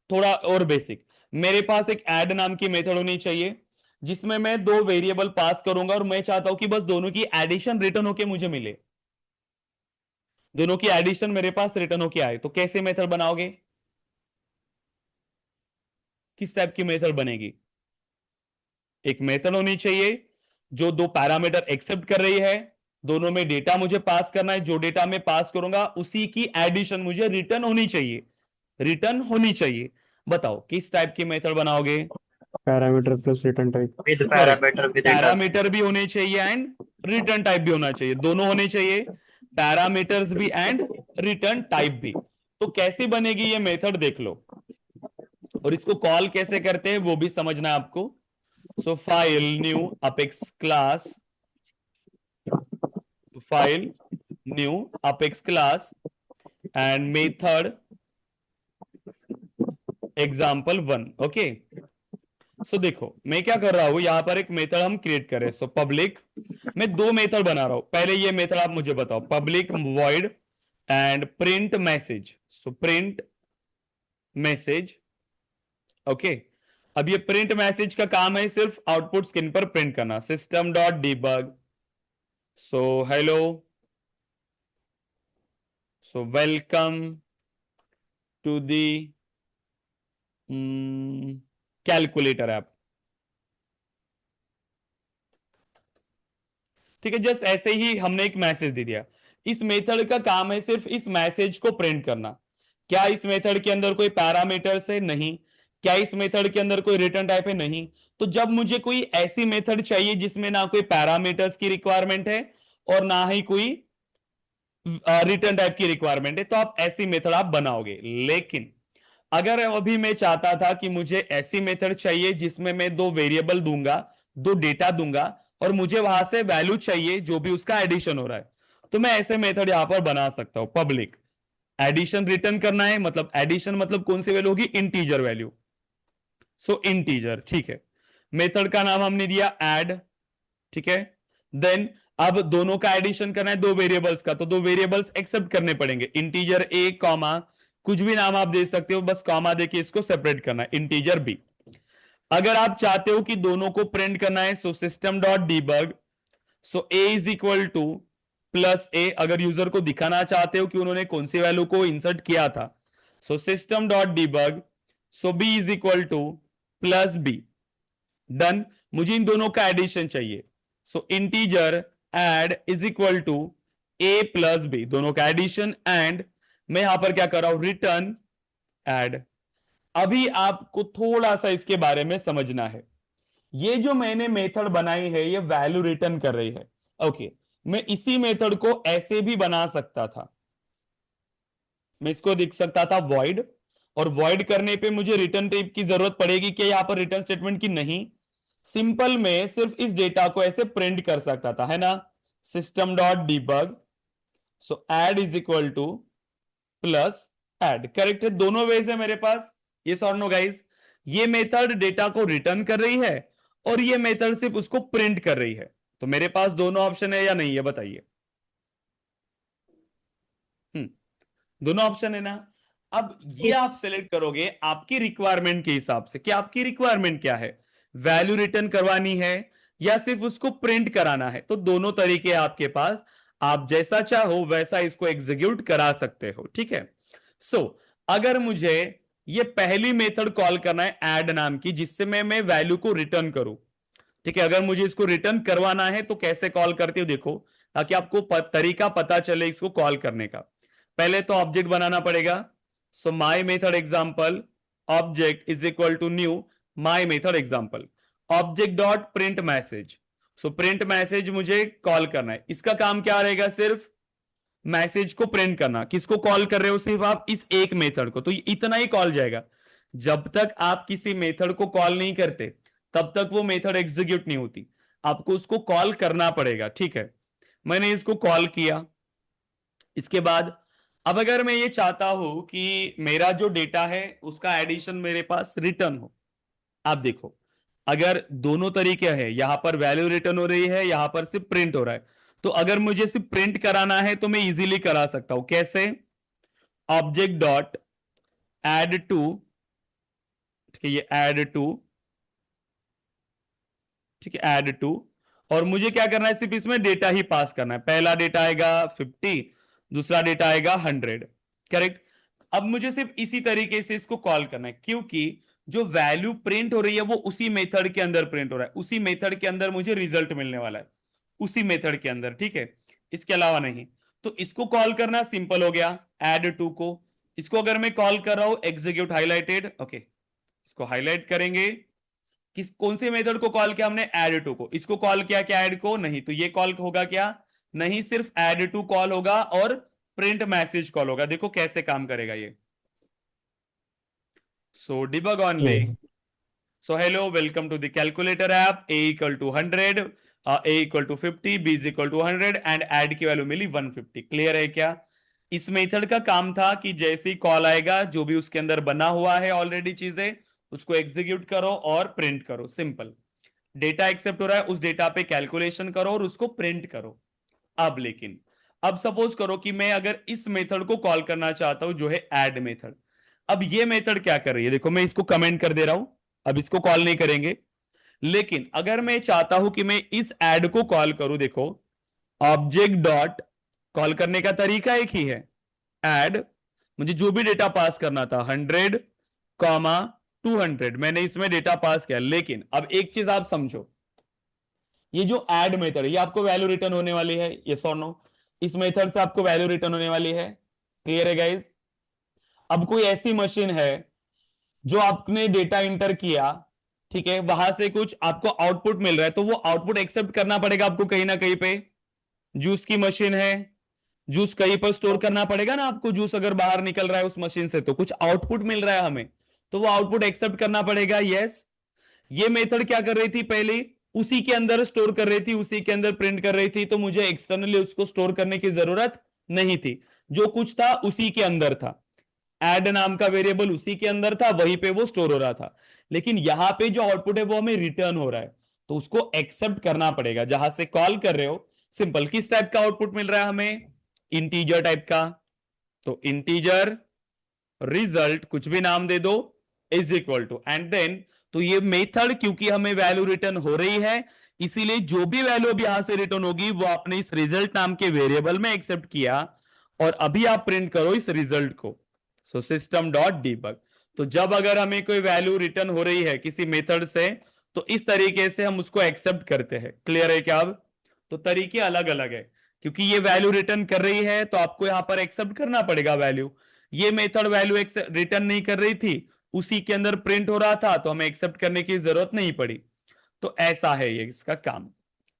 थोड़ा और बेसिक। मेरे पास एक ऐड नाम की मेथड होनी चाहिए जिसमें मैं दो वेरिएबल पास करूंगा और मैं चाहता हूं कि बस दोनों की एडिशन रिटर्न होके मुझे मिले, दोनों की एडिशन मेरे पास रिटर्न होके आए। तो कैसे मेथड बनाओगे, किस टाइप की मेथड बनेगी? एक मेथड होनी चाहिए जो दो पैरामीटर एक्सेप्ट कर रही है, दोनों में डेटा मुझे पास करना है, जो डेटा मैं पास करूंगा उसी की एडिशन मुझे रिटर्न होनी चाहिए, रिटर्न होनी चाहिए। बताओ किस टाइप की मेथड बनाओगे? Parameter plus return type. With correct, parameter with return. Parameter भी होने चाहिए एंड रिटर्न टाइप भी होना चाहिए, दोनों होने चाहिए, पैरामीटर्स भी एंड रिटर्न टाइप भी। तो कैसी बनेगी ये मेथड देख लो, और इसको कॉल कैसे करते हैं वो भी समझना है आपको। So file new apex class, file new apex class and method example 1। Okay so देखो मैं क्या कर रहा हूं, यहां पर एक मेथड हम क्रिएट करें। सो पब्लिक, मैं दो मेथड बना रहा हूं, पहले ये मेथड आप मुझे बताओ, public void and print message. So print message, okay. अब ये प्रिंट मैसेज का काम है सिर्फ आउटपुट स्क्रीन पर प्रिंट करना। System dot debug, so hello, so welcome to the calculator app. ठीक है, जस्ट ऐसे ही हमने एक मैसेज दे दिया। इस मेथड का काम है सिर्फ इस मैसेज को प्रिंट करना। क्या इस मेथड के अंदर कोई पैरामीटर्स है? नहीं। क्या इस मेथड के अंदर कोई रिटर्न टाइप है? नहीं। तो जब मुझे कोई ऐसी मेथड चाहिए जिसमें ना कोई पैरामीटर्स की रिक्वायरमेंट है और ना ही कोई रिटर्न टाइप की रिक्वायरमेंट है, तो आप ऐसी मेथड आप बनाओगे। लेकिन अगर अभी मैं चाहता था कि मुझे ऐसी मेथड चाहिए जिसमें मैं दो वेरिएबल दूंगा, दो डेटा दूंगा और मुझे वहां से वैल्यू चाहिए जो भी उसका एडिशन हो रहा है, तो मैं ऐसे मेथड यहां पर बना सकता हूं। पब्लिक एडिशन रिटर्न करना है, मतलब एडिशन मतलब कौन सी वैल्यू होगी? Integer value. सो इंटीजर, ठीक है। मेथड का नाम हमने दिया ऐड, ठीक है। देन अब दोनों का एडिशन करना है, दो वेरिएबल्स का, तो दो वेरिएबल्स एक्सेप्ट करने पड़ेंगे, इंटीजर ए कॉमा, कुछ भी नाम आप दे सकते हो, बस कॉमा देके इसको सेपरेट करना है, इंटीजर बी। अगर आप चाहते हो कि दोनों को प्रिंट करना है, so system dot debug, so A is equal to plus A, अगर यूजर को दिखाना चाहते हो कि उन्होंने कौन सी वैल्यू को इंसर्ट किया था, so system dot debug, so B is equal to plus B. Done, मुझे इन दोनों का एडिशन चाहिए। So integer add is equal to A plus B, दोनों का एडिशन, एंड मैं यहां पर क्या कर रहा हूं? Return add. अभी आपको थोड़ा सा इसके बारे में समझना है। ये जो मैंने मेथड बनाई है ये वैल्यू रिटर्न कर रही है। ओके, मैं इसी मेथड को ऐसे भी बना सकता था, मैं इसको लिख सकता था वॉइड, और वॉइड करने पे मुझे रिटर्न टाइप की जरूरत पड़ेगी क्या यहां पर रिटर्न स्टेटमेंट की? नहीं। सिंपल में सिर्फ इस डेटा को ऐसे प्रिंट कर सकता था, है ना। System dot debug, so add is equal to plus add. Correct है, दोनों वेज है मेरे पास। यस और नो गाइस? ये मेथड डेटा को रिटर्न कर रही है और ये मेथड सिर्फ उसको प्रिंट कर रही है। तो मेरे पास दोनों ऑप्शन है या नहीं, ये बताइए। दोनों ऑप्शन है ना। अब ये आप सेलेक्ट करोगे आपकी रिक्वायरमेंट के हिसाब से कि आपकी रिक्वायरमेंट क्या है, वैल्यू रिटर्न करवानी है या सिर्फ उसको प्रिंट कराना है। तो दोनों तरीके आपके पास, आप जैसा चाहो वैसा इसको एग्जीक्यूट करा सकते हो, ठीक है। सो अगर मुझे ये पहली मेथड कॉल करना है ऐड नाम की, जिससे मैं वैल्यू को रिटर्न करूं, ठीक है। अगर मुझे इसको रिटर्न करवाना है तो कैसे कॉल करते हो देखो, ताकि आपको तरीका पता चले इसको कॉल करने का। पहले तो ऑब्जेक्ट बनाना पड़ेगा। So my method example object is equal to new my method example, object dot print message. So print message मुझे कॉल करना है, इसका काम क्या रहेगा? सिर्फ मैसेज को प्रिंट करना। किसको कॉल कर रहे हो? सिर्फ आप इस एक मेथड को, तो इतना ही कॉल जाएगा। जब तक आप किसी मेथड को कॉल नहीं करते तब तक वो मेथड एग्जीक्यूट नहीं होती, आपको उसको कॉल करना पड़ेगा। ठीक है, मैंने इसको कॉल किया। इसके बाद अब अगर मैं ये चाहता हूं कि मेरा जो डेटा है उसका एडिशन मेरे पास रिटर्न हो, आप देखो अगर दोनों तरीके हैं, यहां पर वैल्यू रिटर्न हो रही है, यहां पर सिर्फ प्रिंट हो रहा है, तो अगर मुझे सिर्फ प्रिंट कराना है तो मैं इजीली करा सकता हूं। कैसे? ऑब्जेक्ट डॉट एड टू, ठीक है, ये एड टू, ठीक है, एड टू, और मुझे क्या करना है, सिर्फ इसमें डेटा ही पास करना है। पहला डेटा आएगा 50, दूसरा डेटा आएगा 100, करेक्ट। अब मुझे सिर्फ इसी तरीके से इसको कॉल करना है, क्योंकि जो वैल्यू प्रिंट हो रही है वो उसी मेथड के अंदर प्रिंट हो रहा है, उसी मेथड के अंदर मुझे रिजल्ट मिलने वाला है, उसी मेथड के अंदर, ठीक है, इसके अलावा नहीं। तो इसको कॉल करना सिंपल हो गया, एड टू को। इसको अगर मैं कॉल कर रहा हूं एग्जीक्यूट हाईलाइटेड, ओके, इसको हाईलाइट करेंगे। कौन से मेथड को कॉल किया हमने? एड टू को। इसको कॉल किया क्या ऐड को? नहीं। तो ये कॉल होगा क्या? नहीं, सिर्फ एड टू कॉल होगा और प्रिंट मैसेज कॉल होगा। देखो कैसे काम करेगा ये। So debug only. So hello, welcome to the calculator app. A equal to 100, A equal to 50, B is equal to 100 and add की वैल्यू मिली 150। क्लियर है क्या? इस मेथड का काम था कि जैसे ही कॉल आएगा जो भी उसके अंदर बना हुआ है ऑलरेडी चीजें, उसको एग्जीक्यूट करो और प्रिंट करो, सिंपल। डेटा एक्सेप्ट हो रहा है, उस डेटा पे कैलकुलेशन करो और उसको प्रिंट करो। अब लेकिन अब सपोज करो कि मैं अगर इस मेथड को कॉल करना चाहता हूं जो है ऐड मेथड। अब ये मेथड क्या कर रही है? देखो मैं इसको कमेंट कर दे रहा हूं, अब इसको कॉल नहीं करेंगे। लेकिन अगर मैं चाहता हूं कि मैं इस ऐड को कॉल करूं, देखो ऑब्जेक्ट डॉट, कॉल करने का तरीका एक ही है, ऐड, मुझे जो भी डेटा पास करना था 100, 200, मैंने इसमें डेटा पास किया। लेकिन अब एक चीज आप समझो, ये जो ऐड मेथड है ये आपको वैल्यू रिटर्न होने वाली है, यस और नो? इस मेथड से आपको वैल्यू रिटर्न होने वाली है। क्लियर है गाइज? अब कोई ऐसी मशीन है जो आपने डेटा इंटर किया, ठीक है, वहां से कुछ आपको आउटपुट मिल रहा है, तो वो आउटपुट एक्सेप्ट करना पड़ेगा आपको कहीं ना कहीं पे। जूस की मशीन है, जूस कहीं पर स्टोर करना पड़ेगा ना आपको। जूस अगर बाहर निकल रहा है उस मशीन से तो कुछ आउटपुट मिल रहा है हमें, तो वो आउटपुट एक्सेप्ट करना पड़ेगा, यस। ये मेथड क्या कर रही थी? पहले उसी के अंदर स्टोर कर रही थी, उसी के अंदर प्रिंट कर रही थी, तो मुझे एक्सटर्नली उसको स्टोर करने की जरूरत नहीं थी। जो कुछ था उसी के अंदर था, ऐड नाम का वेरिएबल उसी के अंदर था, वहीं पे वो स्टोर हो रहा था। लेकिन यहां पे जो आउटपुट है वो हमें रिटर्न हो रहा है, तो उसको एक्सेप्ट करना पड़ेगा। जहां से कॉल कर रहे हो, सिंपल, किस टाइप का आउटपुट मिल रहा है हमें? इंटीजर टाइप का। तो इंटीजर रिजल्ट, कुछ भी नाम दे दो, is equal to, and then, तो ये मेथड क्योंकि हमें वैल्यू रिटर्न हो रही है, इसीलिए जो भी वैल्यू अब यहां से रिटर्न होगी वो आपने इस रिजल्ट नाम के वेरिएबल में एक्सेप्ट किया, और अभी आप प्रिंट करो इस रिजल्ट को। सो सिस्टम डॉट डीबग। तो जब अगर हमें कोई वैल्यू रिटर्न हो रही है किसी मेथड से, तो इस तरीके से हम उसको एक्सेप्ट करते हैं। क्लियर है क्या? अब तो तरीके अलग अलग है, क्योंकि ये वैल्यू रिटर्न कर रही है तो आपको यहां पर एक्सेप्ट करना पड़ेगा वैल्यू। ये मेथड वैल्यू रिटर्न नहीं कर रही थी, उसी के अंदर प्रिंट हो रहा था, तो हमें एक्सेप्ट करने की जरूरत नहीं पड़ी। तो ऐसा है ये इसका काम।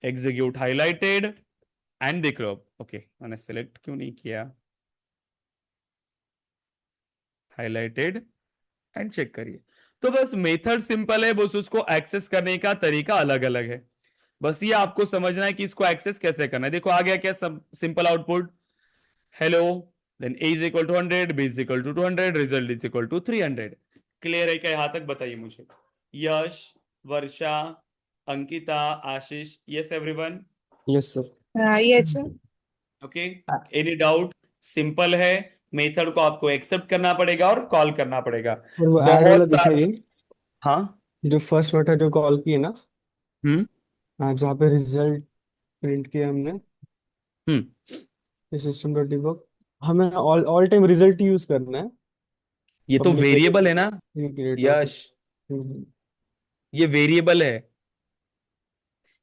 एग्जीक्यूट हाईलाइटेड एंड देख लो। ओके, मैंने सिलेक्ट क्यों नहीं किया? हाईलाइटेड एंड चेक करिए। तो बस मेथड सिंपल है, बस उसको एक्सेस करने का तरीका अलग अलग है। बस ये आपको समझना है कि इसको एक्सेस कैसे करना है। देखो आ गया क्या सब simple output, hello, then a is equal to 100, b is equal to 200, result is equal to 300। Clear है क्या यहां तक? बताइए मुझे। Yash, Varsha, Ankita, Ashish, yes everyone? Yes sir. Yes sir. Okay, any doubt? Simple है, मेथड को आपको एक्सेप्ट करना पड़ेगा और कॉल करना पड़ेगा। और वो ऐड वाला बहुत सारा, दिखाइए, हाँ, जो फर्स्ट मेथड जो कॉल की है ना, हम्म हाँ, जहाँ पे रिजल्ट प्रिंट किया हमने, सिस्टम डॉट डिबग, हमें all all time result use करना है। ये तो पब्लिक वेरिएबल है ना वेरिएबल, ओके। यश, ये वेरिएबल है।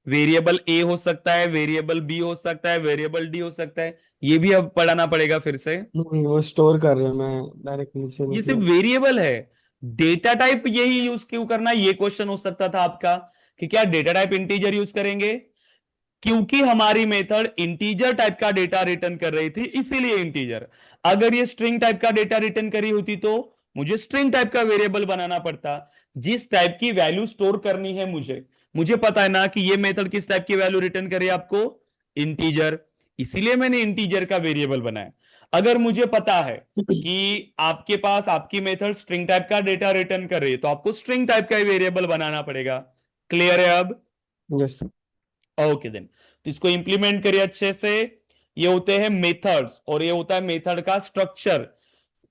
वेरिएबल ए हो सकता है, वेरिएबल बी हो सकता है, वेरिएबल डी हो सकता है, ये भी अब पढ़ाना पड़ेगा फिर से। वो स्टोर कर रहे हैं, मैं डायरेक्ट नीचे ये सिर्फ मतलब। वेरिएबल है, डेटा टाइप यही यूज क्यों करना? ये क्वेश्चन हो सकता था आपका कि क्या डेटा टाइप इंटीजर यूज करेंगे? क्योंकि हमारी मेथड इंटीजर टाइप का डेटा रिटर्न कर रही थी, इसीलिए इंटीजर। अगर ये स्ट्रिंग टाइप का डेटा रिटर्न करी होती तो मुझे स्ट्रिंग टाइप का वेरिएबल बनाना पड़ता। जिस टाइप की वैल्यू स्टोर करनी है मुझे मुझे पता है ना कि ये मेथड किस टाइप की वैल्यू रिटर्न करे आपको, इंटीजर, इसीलिए मैंने इंटीजर का वेरिएबल बनाया। अगर मुझे पता है कि आपके पास आपकी मेथड स्ट्रिंग टाइप का डेटा रिटर्न कर रही है तो आपको स्ट्रिंग टाइप का वेरिएबल बनाना पड़ेगा। क्लियर है अब? यस ओके देन, तो इसको इंप्लीमेंट करिए अच्छे से। ये होते हैं मेथड्स और ये होता है मेथड का स्ट्रक्चर।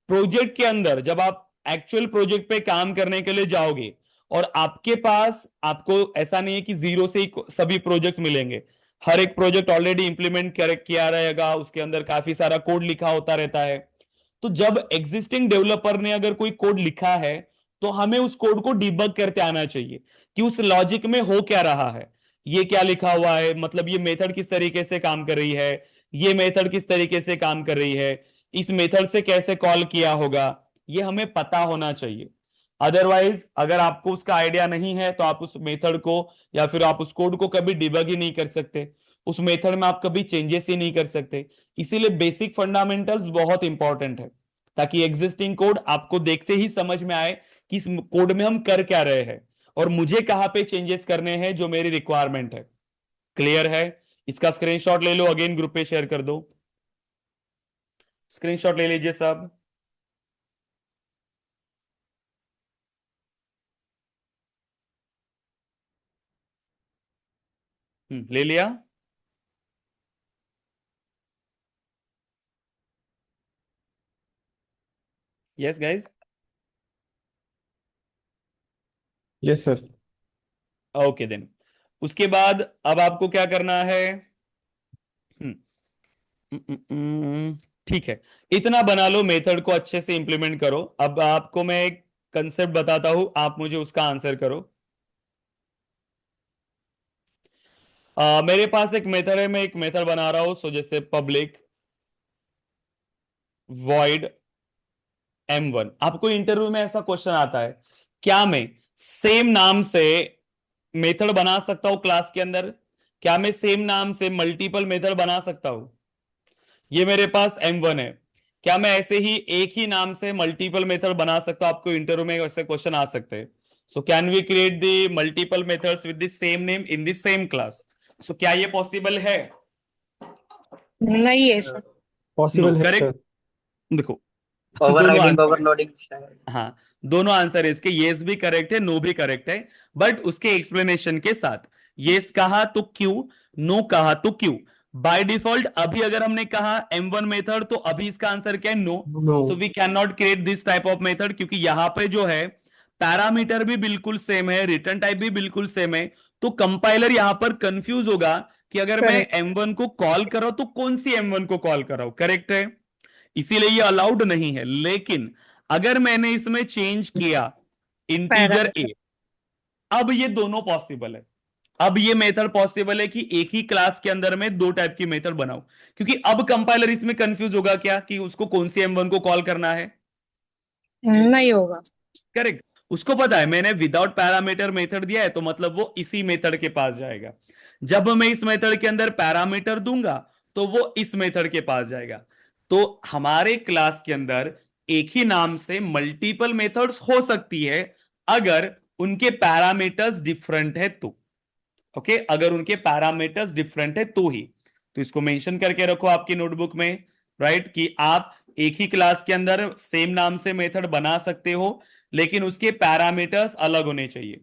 प्रोजेक्ट के अंदर जब आप एक्चुअल प्रोजेक्ट पे काम करने के लिए जाओगे और आपके पास, आपको ऐसा नहीं है कि जीरो से ही सभी प्रोजेक्ट्स मिलेंगे। हर एक प्रोजेक्ट ऑलरेडी इंप्लीमेंट किया रहेगा, उसके अंदर काफी सारा कोड लिखा होता रहता है। तो जब एग्जिस्टिंग डेवलपर ने अगर कोई कोड लिखा है तो हमें उस कोड को डिबग करते आना चाहिए कि उस लॉजिक में हो क्या रहा है, ये क्या लिखा हुआ है, मतलब ये मेथड किस तरीके से काम कर रही है, ये मेथड किस तरीके से काम कर रही है, इस मेथड से कैसे कॉल किया होगा, ये हमें पता होना चाहिए। अदरवाइज अगर आपको उसका आइडिया नहीं है तो आप उस मेथड को या फिर आप उस कोड को कभी डिबग ही नहीं कर सकते, उस मेथड में आप कभी चेंजेस ही नहीं कर सकते। इसीलिए बेसिक फंडामेंटल्स बहुत इंपॉर्टेंट है, ताकि एग्जिस्टिंग कोड आपको देखते ही समझ में आए कि इस कोड में हम कर क्या रहे हैं और मुझे कहां पे चेंजेस करने हैं जो मेरी रिक्वायरमेंट है। क्लियर है? इसका स्क्रीनशॉट ले लो, अगेन ग्रुप पे शेयर कर दो। स्क्रीनशॉट ले लीजिए सब। ले लिया? Yes guys? Yes sir. Okay then, उसके बाद अब आपको क्या करना है? हम्म, ठीक है, इतना बना लो, मेथड को अच्छे से इंप्लीमेंट करो। अब आपको मैं एक कंसेप्ट बताता हूं, आप मुझे उसका आंसर करो। मेरे पास एक मेथड है, मैं एक मेथड बना रहा हूं, सो जैसे पब्लिक वॉइड M1। आपको इंटरव्यू में ऐसा क्वेश्चन आता है, क्या मैं सेम नाम से मेथड बना सकता हूं क्लास के अंदर? क्या मैं सेम नाम से मल्टीपल मेथड बना सकता हूं? ये मेरे पास M1 है, क्या मैं ऐसे ही एक ही नाम से मल्टीपल मेथड बना सकता हूं? आपको इंटरव्यू में ऐसे क्वेश्चन आ सकते हैं। So can we create the multiple methods with the same name in the same class? So क्या ये पॉसिबल है? नहीं है सर। नो, पॉसिबल है करेक्ट। सर। देखो, दोनों ओवरराइडिंग आंसर, ओवरलोडिंग शायद। हाँ, दोनों आंसर है इसके, येस भी करेक्ट है, नो भी करेक्ट है, बट उसके एक्सप्लेनेशन के साथ। येस कहा तो क्यों, नो कहा तो क्यों। बाय डिफॉल्ट अभी अगर हमने कहा M1 मेथड तो अभी इसका आंसर क्या है? No. No. So we can not create this type of method, क्योंकि यहां पे जो है पैरामीटर भी बिल्कुल सेम है, रिटर्न टाइप भी बिल्कुल सेम है। तो कंपाइलर यहां पर कंफ्यूज होगा कि अगर मैं करेक्ट। M1 को कॉल कर रहा हूं तो कौन सी M1 को कॉल कर रहा हूं। करेक्ट है, इसीलिए ये अलाउड नहीं है। लेकिन अगर मैंने इसमें चेंज किया इंटीजर ए, पैरामीटर। अब ये दोनों पॉसिबल है। अब ये मेथड पॉसिबल है कि एक ही क्लास के अंदर में दो टाइप की मेथड बनाऊं, क्योंकि अब कंपाइलर इसमें कंफ्यूज होगा क्या कि उसको कौन सी M1 को कॉल करना है। नहीं होगा। करेक्ट, उसको पता है मैंने विदाउट पैरामीटर मेथड दिया है तो मतलब वो इसी मेथड के पास जाएगा। जब मैं इस मेथड के अंदर पैरामीटर दूंगा तो वो इस मेथड के पास जाएगा। तो हमारे क्लास के अंदर एक ही नाम से मल्टीपल मेथड्स हो सकती है अगर उनके पैरामीटर्स डिफरेंट है तो। ओके, अगर उनके पैरामीटर्स डिफरेंट है तो ही। तो इसको मेंशन करके रखो आपकी नोटबुक में, राइट, कि आप एक ही क्लास के अंदर सेम नाम से मेथड बना सकते हो लेकिन उसके पैरामीटर्स अलग होने चाहिए।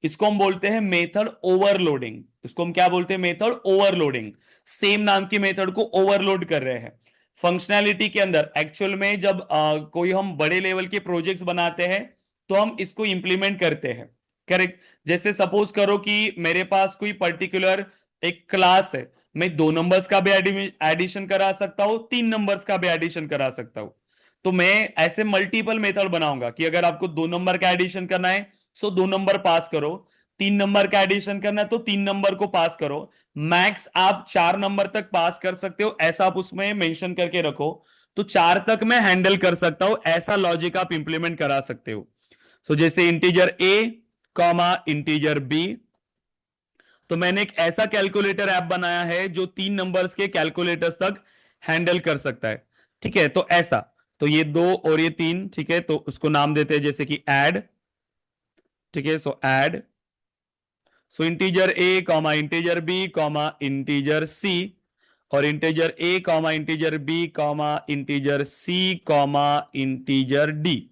इसको हम बोलते हैं मेथड ओवरलोडिंग। इसको हम क्या बोलते हैं? Method overloading. सेम नाम की मेथड को ओवरलोड कर रहे हैं फंक्शनैलिटी के अंदर। एक्चुअल में जब कोई हम बड़े लेवल के प्रोजेक्ट्स बनाते हैं तो हम इसको इंप्लीमेंट करते हैं। करेक्ट, जैसे सपोज करो कि मेरे पास कोई पर्टिकुलर एक क्लास है, मैं 2 नंबर्स का भी एडिशन करा सकता हूं, 3 नंबर्स का भी एडिशन करा सकता हूं। तो मैं ऐसे मल्टीपल मेथड बनाऊंगा कि अगर आपको 2 नंबर का एडिशन करना है सो 2 नंबर पास करो, 3 नंबर का एडिशन करना है तो 3 नंबर को पास करो, मैक्स आप 4 नंबर तक पास कर सकते हो, ऐसा आप उसमें मेंशन करके रखो। तो 4 तक मैं हैंडल कर सकता हूं, ऐसा लॉजिक आप इंप्लीमेंट करा सकते हो। सो जैसे integer A comma integer B, तो मैंने एक ऐसा कैलकुलेटर ऐप बनाया है जो 3 नंबर्स के कैलकुलेटर्स तक हैंडल कर सकता है। ठीक है, तो ऐसा, तो ये 2 और ये 3, ठीक है, तो उसको नाम देते हैं जैसे कि ऐड, ठीक है, so add, so integer A comma integer B comma integer C, और integer A comma integer B comma integer C comma integer D.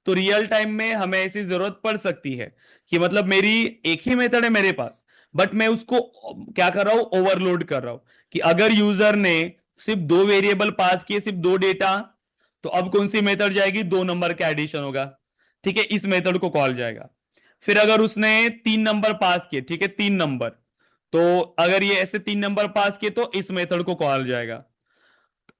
तो रियल टाइम में हमें ऐसी जरूरत पड़ सकती है कि मतलब मेरी एक ही मेथड है मेरे पास, बट मैं उसको क्या कर रहा हूं, ओवरलोड कर रहा हूं, कि अगर यूजर ने सिर्फ 2 वेरिएबल पास किए, सिर्फ 2 डेटा, तो अब कौन सी मेथड जाएगी, 2 नंबर का एडिशन होगा, ठीक है, इस मेथड को कॉल जाएगा। फिर अगर उसने 3 नंबर पास किए, ठीक है, 3 नंबर, तो अगर ये ऐसे 3 नंबर पास किए तो इस मेथड को कॉल जाएगा,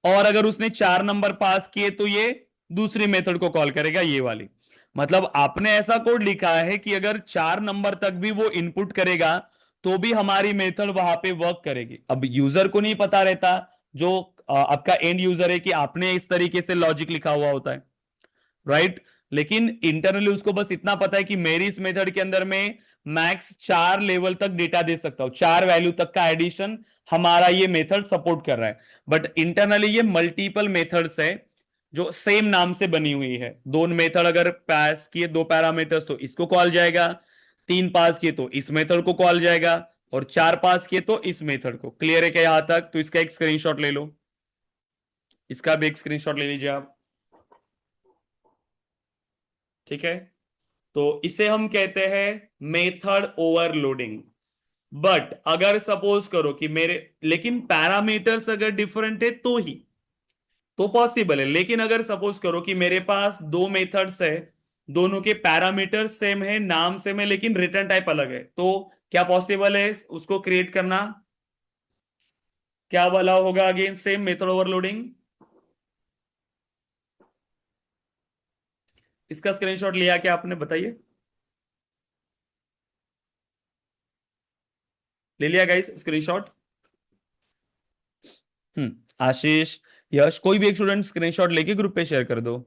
और अगर उसने 4 नंबर पास किए तो ये दूसरी मेथड को कॉल करेगा, ये वाली। मतलब आपने ऐसा कोड लिखा है कि अगर 4 नंबर तक भी वो इनपुट करेगा तो भी हमारी मेथड वहां पे वर्क करेगी। अब यूजर को नहीं पता रहता, जो आपका एंड यूजर है, कि आपने इस तरीके से लॉजिक लिखा हुआ होता है, राइट। लेकिन इंटरनली उसको बस इतना पता है कि मेरी इस मेथड के अंदर में मैक्स 4 लेवल तक डेटा दे सकता हूं, 4 वैल्यू तक का एडिशन हमारा ये मेथड सपोर्ट कर रहा है। बट इंटरनली ये मल्टीपल मेथड्स है जो सेम नाम से बनी हुई है। 2 मेथड अगर पास किए, 2 पैरामीटर्स, तो इसको कॉल जाएगा, 3 पास किए तो इस मेथड को कॉल जाएगा, और 4 पास किए तो इस मेथड को। क्लियर है क्या यहां तक? तो इसका एक स्क्रीनशॉट ले लो, इसका भी एक स्क्रीनशॉट ले लीजिए आप, ठीक है। तो इसे हम कहते हैं मेथड ओवरलोडिंग। बट अगर सपोज करो कि मेरे, लेकिन पैरामीटर्स अगर डिफरेंट है तो ही तो पॉसिबल है। लेकिन अगर सपोज करो कि मेरे पास 2 मेथड्स है, दोनों के पैरामीटर्स सेम है, नाम सेम है, लेकिन रिटर्न टाइप अलग है, तो क्या पॉसिबल है उसको क्रिएट करना? क्या वाला होगा अगेन सेम मेथड ओवरलोडिंग? इसका स्क्रीनशॉट लिया क्या आपने, बताइए, ले लिया गाइस स्क्रीनशॉट? आशीष, यश, कोई भी एक स्टूडेंट स्क्रीनशॉट लेके ग्रुप पे शेयर कर दो।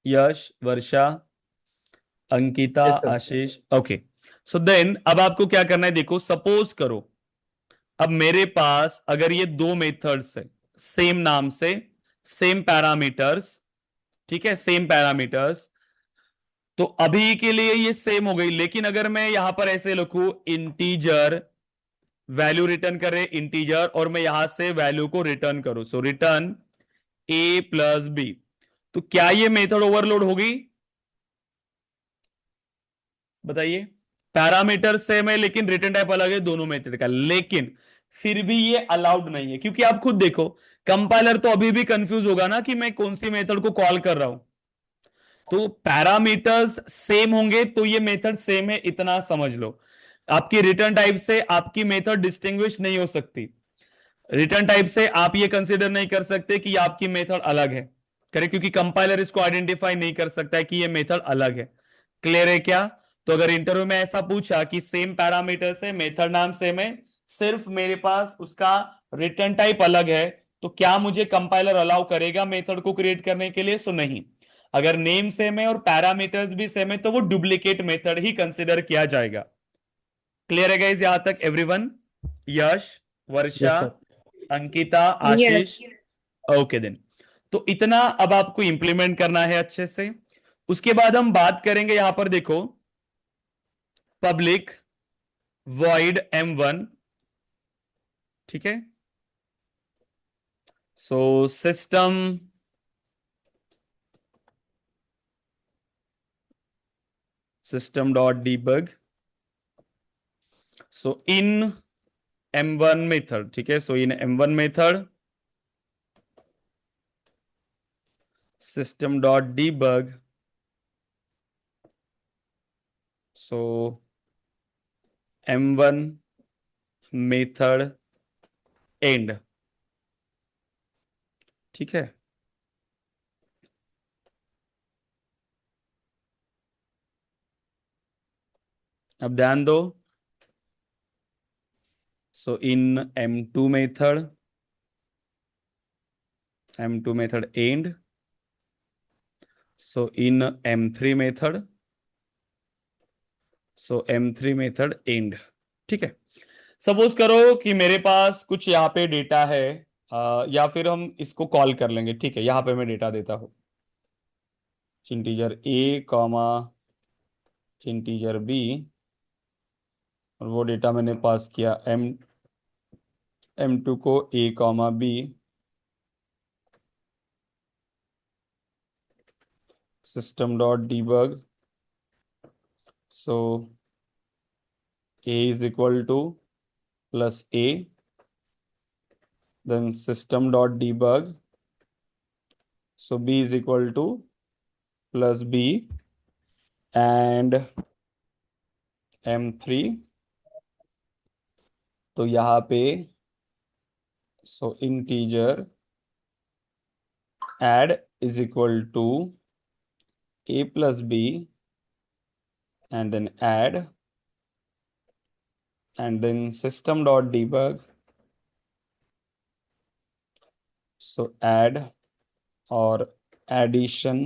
यश, वर्षा, अंकिता, यस सर। आशीष, ओके। सो देन अब आपको क्या करना है, देखो सपोज करो अब मेरे पास अगर ये 2 मेथड्स है, सेम नाम से, सेम पैरामीटर्स, ठीक है, सेम पैरामीटर्स, तो अभी के लिए ये सेम हो गई। लेकिन अगर मैं यहां पर ऐसे लिखूं इंटीजर, वैल्यू रिटर्न करे इंटीजर, और मैं यहां से वैल्यू को रिटर्न करूं, सो रिटर्न ए प्लस बी, तो क्या ये मेथड ओवरलोड होगी? बताइए। पैरामीटर सेम है लेकिन रिटर्न टाइप अलग है दोनों मेथड का, लेकिन फिर भी ये अलाउड नहीं है, क्योंकि आप खुद देखो कंपाइलर तो अभी भी कंफ्यूज होगा ना कि मैं कौन सी मेथड को कॉल कर रहा हूं। तो पैरामीटर्स सेम होंगे तो ये मेथड सेम है, इतना समझ लो। आपकी रिटर्न टाइप से आपकी मेथड डिस्टिंग्विश नहीं हो सकती, रिटर्न टाइप से आप ये कंसीडर नहीं कर सकते कि आपकी मेथड अलग है, करेक्ट, क्योंकि कंपाइलर इसको आइडेंटिफाई नहीं कर सकता है कि ये मेथड अलग है। क्लियर है क्या? तो अगर इंटरव्यू में ऐसा पूछा कि सेम पैरामीटर से मेथड नाम सेम है, सिर्फ मेरे पास उसका रिटर्न टाइप अलग है, तो क्या मुझे कंपाइलर अलाउ करेगा मेथड को क्रिएट करने के लिए? सो नहीं। अगर नेम सेम है और पैरामीटर्स भी सेम है तो वो डुप्लीकेट मेथड ही कंसिडर किया जाएगा। क्लियर है गाइस यहां तक एवरीवन? यश, वर्षा, yes sir. Ankita, yes. Ashish, okay then. तो इतना अब आपको इंप्लीमेंट करना है अच्छे से। उसके बाद हम बात करेंगे, यहां पर देखो, पब्लिक वॉइड M1, ठीक है। सो सिस्टम डॉट डीबग, सो इन M1 मेथड, ठीक है, सो इन M1 method system dot debug, so M1 method end, ठीक है। अब ध्यान दो, सो इन M2 method end, so in M3 method, so M3 method end, ठीक है। सपोज करो कि मेरे पास कुछ यहाँ पे डेटा है, या फिर हम इसको कॉल कर लेंगे, ठीक है। यहाँ पे मैं डेटा देता हूँ, integer A comma integer B, और वो डेटा मैंने पास किया M2 को A comma B, system dot debug, so a is equal to plus a, then system dot debug, so b is equal to plus b, and M3, तो यहाँ पे so integer add is equal to a plus b, and then add, and then system dot debug, so add or addition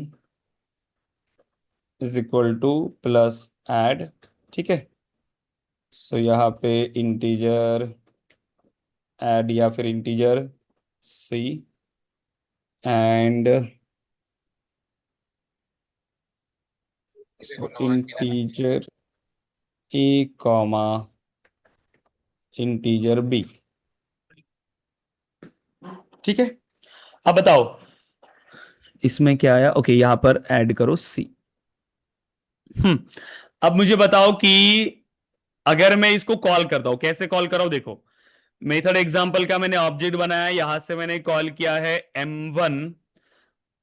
is equal to plus add, ठीक है। सो यहाँ पे इंटीजर ऐड या फिर integer C, and so integer A comma integer B, ठीक है। अब बताओ इसमें क्या आया, ओके यहाँ पर ऐड करो सी। अब मुझे बताओ कि अगर मैं इसको कॉल करता हूं, कैसे कॉल कर रहा हूं, देखो मेथड एग्जांपल का मैंने ऑब्जेक्ट बनाया, यहां से मैंने कॉल किया है M1,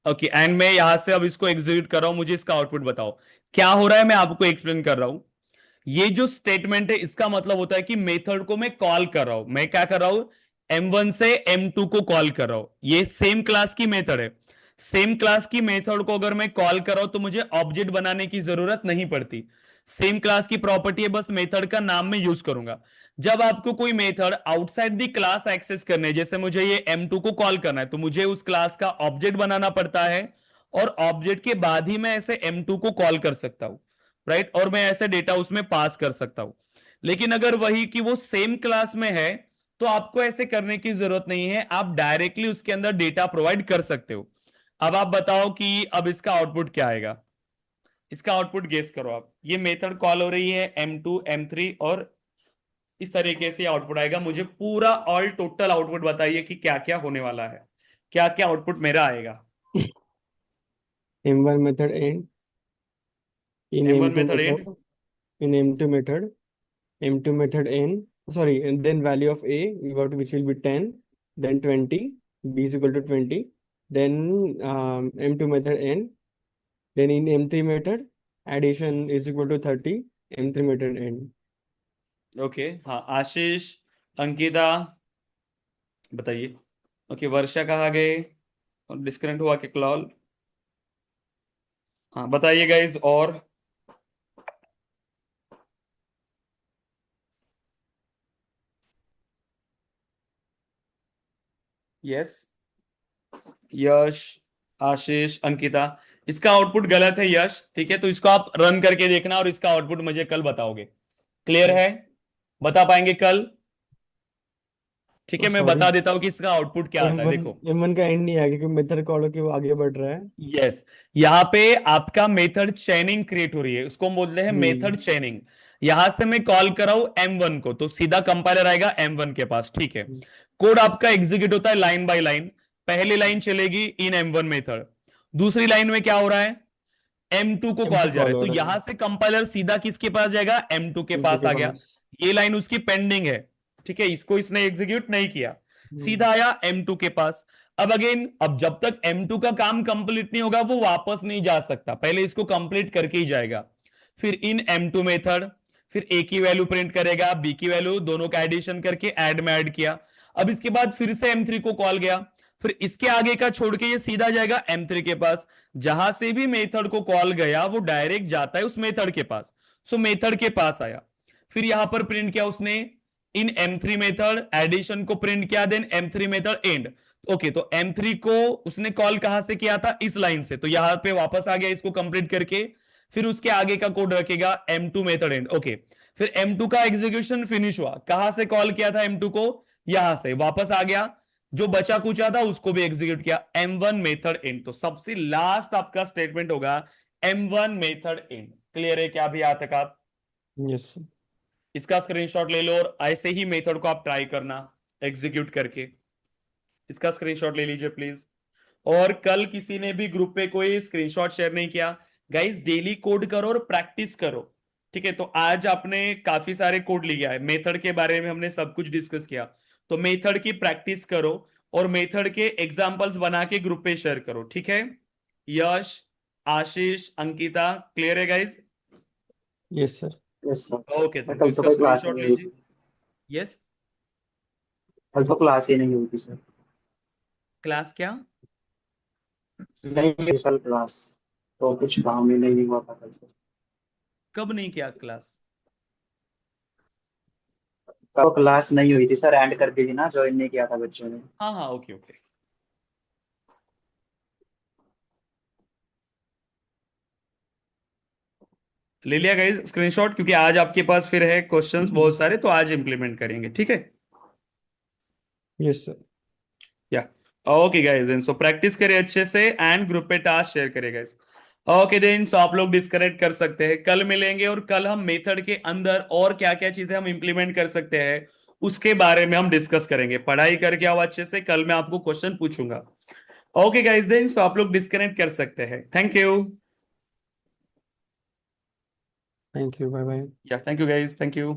ओके, एंड मैं यहां से अब इसको एग्जीक्यूट कर रहा हूं, मुझे इसका आउटपुट बताओ क्या हो रहा है। मैं आपको एक्सप्लेन कर रहा हूं, ये जो स्टेटमेंट है इसका मतलब होता है कि मेथड को मैं कॉल कर रहा हूं। मैं क्या कर रहा हूं, M1 से M2 को कॉल कर रहा हूं। ये सेम क्लास की मेथड है, सेम क्लास की मेथड को अगर मैं कॉल कर रहा हूं तो मुझे ऑब्जेक्ट बनाने की जरूरत नहीं पड़ती। सेम क्लास की प्रॉपर्टी है, बस मेथड का नाम मैं यूज करूंगा। जब आपको कोई method outside the class access करने है, जैसे मुझे ये M2 को कॉल करना है, तो मुझे उस क्लास का ऑब्जेक्ट बनाना पड़ता है, और ऑब्जेक्ट के बाद ही मैं ऐसे M2 को कॉल कर सकता हूं, राइट, और मैं ऐसे डेटा उसमें पास कर सकता हूं। लेकिन अगर वही कि वो सेम क्लास में है तो आपको ऐसे करने की जरूरत नहीं है, आप डायरेक्टली उसके अंदर डेटा प्रोवाइड कर सकते हो। अब आप बताओ कि अब इसका आउटपुट क्या आएगा, इसका आउटपुट गेस करो आप। ये मेथड कॉल हो रही है M2 M3, और इस तरीके से आउटपुट आएगा। मुझे पूरा ऑल टोटल आउटपुट बताइए कि क्या क्या होने वाला है, क्या क्या आउटपुट मेरा आएगा। M1 method end in M1 M2 method and, method in M2 method end, sorry, and then value of a we got, which will be 10, then 20, b is equal to 20, then M2 method end, then in M3 method addition is equal to 30, M3 method end. Okay हाँ, आशीष अंकिता बताइए। ओके वर्षा कहाँ गए, डिस्कनेक्ट हुआ कि कॉल, हाँ बताइए गाइज। और यस, यश, आशीष, अंकिता, इसका आउटपुट गलत है यश, ठीक है, तो इसको आप रन करके देखना और इसका आउटपुट मुझे कल बताओगे। क्लियर है, बता पाएंगे कल, ठीक है। मैं सॉरी, बता देता हूं कि इसका आउटपुट क्या आता है, देखो। M1 का एंड नहीं आया क्योंकि मेथड कॉल होके वो आगे बढ़ रहा है। यस, यहाँ पे आपका मेथड चेनिंग क्रिएट हो रही है, उसको हम बोलते हैं मेथड चेनिंग। यहां से मैं कॉल कराऊं M1 को तो सीधा कंपाइलर आएगा M1 के पास, ठीक है। कोड आपका एग्जीक्यूट होता है लाइन बाय लाइन। पहली लाइन चलेगी इन M1 मेथड, दूसरी लाइन में क्या हो रहा है, M2 को कॉल जा रहा है, तो यहां से कंपाइलर सीधा किसके पास जाएगा, M2 के पास आ गया। ये लाइन उसकी पेंडिंग है, ठीक है, इसको इसने एग्जीक्यूट नहीं किया, सीधा आया M2 के पास। अब अगेन, अब जब तक M2 का काम कंप्लीट नहीं होगा वो वापस नहीं जा सकता, पहले इसको कंप्लीट करके ही जाएगा। फिर इन M2 मेथड फिर A की वैल्यू प्रिंट करेगा, B की वैल्यू, दोनों का एडिशन करके ऐड में ऐड किया। अब इसके बाद फिर से M3 को कॉल गया, फिर इसके आगे का छोड़ के ये सीधा जाएगा M3 के पास। जहां से भी मेथड को कॉल गया वो डायरेक्ट जाता है उस मेथड के पास, सो मेथड के पास आया। फिर यहां पर प्रिंट किया उसने इन M3 मेथड, एडिशन को प्रिंट किया, then M3 method end. Okay, तो M3 को उसने कॉल कहां से किया था, इस लाइन से, तो यहां पे वापस आ गया इसको कंप्लीट करके। फिर उसके आगे का कोड रखेगा M2 मेथड एंड, ओके। फिर M2 का एग्जीक्यूशन फिनिश हुआ, कहां से कॉल किया था M2 को, यहां से वापस आ गया, जो बचा कुचा था उसको भी एग्जीक्यूट किया, M1 मेथड एंड। तो सबसे लास्ट आपका स्टेटमेंट होगा M1 मेथड एंड। क्लियर है क्या अभी यहां तक आप? Yes sir. इसका स्क्रीनशॉट ले लो और ऐसे ही मेथड को आप ट्राई करना एग्जीक्यूट करके। इसका स्क्रीनशॉट ले लीजिए प्लीज। और कल किसी ने भी ग्रुप पे कोई स्क्रीनशॉट शेयर नहीं किया। गाइस डेली कोड करो और प्रैक्टिस करो, ठीक है? तो आज आपने काफी सारे कोड लिया है, मेथड के बारे में हमने सब कुछ डिस्कस किया, तो मेथड की प्रैक्टिस करो और मेथड के एग्जांपल्स बना के ग्रुप पे शेयर करो, ठीक है? यश, आशीष, अंकिता, क्लियर है guys? Yes sir. Yes sir. Okay, तो कल तो इसका कोई क्लास स्क्रीनशॉट नहीं हुई लीजिए। थी। यस, कल तो क्लास ही नहीं हुई थी सर। क्लास क्या? नहीं हुई सर क्लास, तो कुछ काम ही नहीं हुआ था कल तो। कब नहीं किया क्लास? कल क्लास नहीं हुई थी सर, एंड कर दी थी ना, ज्वाइन नहीं किया था बच्चों ने। हाँ हाँ, ओके ओके। ले लिया गाइस स्क्रीनशॉट, क्योंकि आज आपके पास फिर है क्वेश्चंस बहुत सारे, तो आज इंप्लीमेंट करेंगे, ठीक है? Yes sir. Yeah okay guys, then so practice करें अच्छे से एंड ग्रुप पे टास्क शेयर करें गाइस। ओके देन, सो आप लोग डिस्कनेक्ट कर सकते हैं, कल मिलेंगे और कल हम मेथड के अंदर और क्या क्या चीजें हम इंप्लीमेंट कर सकते हैं उसके बारे में हम डिस्कस करेंगे। पढ़ाई करके आओ अच्छे से, कल मैं आपको क्वेश्चन पूछूंगा। ओके गाइस, देन सो आप लोग डिस्कनेक्ट कर सकते हैं। Thank you. Thank you, bye bye. Yeah thank you guys, thank you.